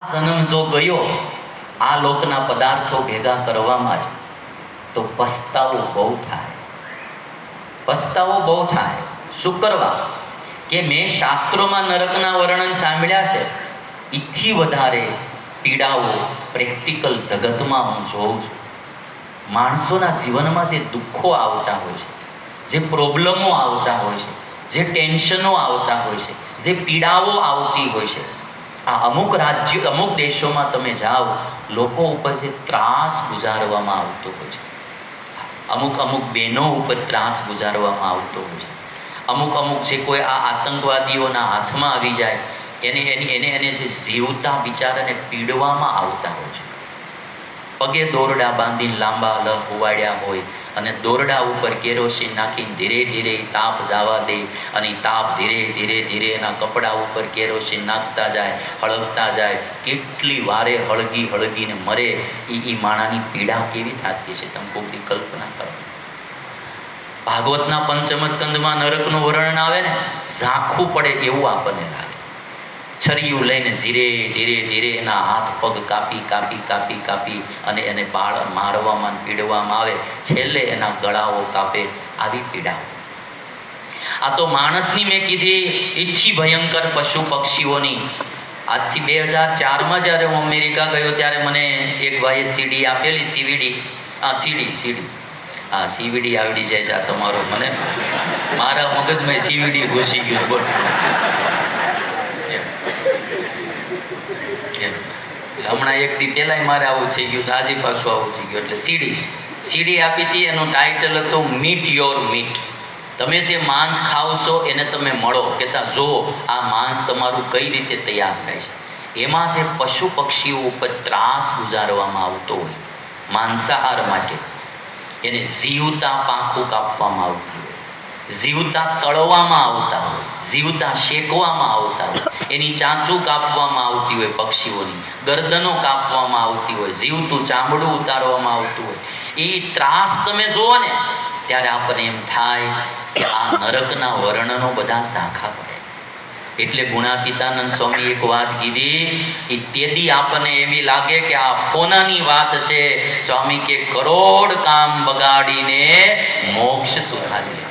જન્મ જો ગયો આ લોકના પદાર્થો ભેગા કરવામાં જ, તો પસ્તાવો બહુ થાય. પસ્તાવો બહુ થાય. શું કરવા? કે મેં શાસ્ત્રોમાં નરકના વર્ણન સાંભળ્યા છે, એથી વધારે પીડાઓ પ્રેક્ટિકલ જગતમાં હું જોઉં છું. માણસોના જીવનમાં જે દુઃખો આવતા હોય છે, જે પ્રોબ્લેમો આવતા હોય છે, જે ટેન્શનો આવતા હોય છે, જે પીડાઓ આવતી હોય છે, આ અમુક રાજ્યો અમુક દેશોમાં તમે જાઓ, લોકો ઉપર જે ત્રાસ ગુજારવામાં આવતો હોય છે, અમુક બહેનો ઉપર ત્રાસ ગુજારવામાં આવતો હોય છે, અમુક જે કોઈ આ આતંકવાદીઓના હાથમાં આવી જાય એને જે જીવતા બિચારાને પીડવામાં આવતા હોય છે. પગે દોરડા બાંધીને લાંબા લહ હોવાડ્યા હોય અને દોરડા ઉપર કેરોસીન નાખીને ધીરે ધીરે તાપ જવા દે, અને તાપ ધીરે ધીરે એના કપડા ઉપર કેરોસીન નાખતા જાય, હળગતા જાય. કેટલી વારે હળગીને મરે. એ માણાની પીડા કેવી થતી છે, તમે કોઈની કલ્પના કરો. ભાગવતના પંચમ સ્કંદમાં નરકનું વર્ણન આવે ને, ઝાંખું પડે એવું આપણને લાગે. છરીયું લઈને ધીરે એના હાથ પગ કાપી અને એને બાળ મારવામાં પીડવામાં આવે. છેલ્લે એના ગળાઓ કાપે. આવી પીડા. આ તો માણસની મેં કીધી એથી ભયંકર પશુ પક્ષીઓની. આજથી 2004માં જ્યારે હું અમેરિકા ગયો ત્યારે મને એક ભાઈએ સીડી આપેલી. સીવીડી આવડી જાય છે આ તમારો. મને મારા મગજમાં સીવીડી ઘૂસી ગયું. બોલ. હમણાં એક દી પહેલાં મારે આવું થઈ ગયું, આજે પાછું આવું થઈ ગયું. એટલે સીડી આપી હતી. એનું ટાઇટલ હતું મીટ યોર મીટ. તમે જે માંસ ખાવ છો એને તમે મળો, કહેતા જો આ માંસ તમારું કઈ રીતે તૈયાર થાય છે. એમાં જે પશુ પક્ષીઓ ઉપર ત્રાસ ગુજારવામાં આવતો હોય માંસાહાર માટે, એને જીવતા પાંખું કાપવામાં આવતું હોય, જીવતા તળવામાં આવતા હોય, જીવતા શેકવામાં આવતા હોય, એની ચાંચું કાપવામાં આવતી હોય, પક્ષીઓની ગરદનો કાપવામાં આવતી હોય, જીવતું ચામડું ઉતારવામાં આવતું હોય. એ ત્રાસ તમે જુઓ ને ત્યારે આપણને એમ થાય કે આ નરકના વર્ણનો બધા સાખા પડે. એટલે ગુણાતીતાનંદ સ્વામી એક વાત કીધી, એ તેદી આપણને એવી લાગે કે આ ફોનાની વાત છે. સ્વામી કે કરોડ કામ બગાડીને મોક્ષ સુધારી.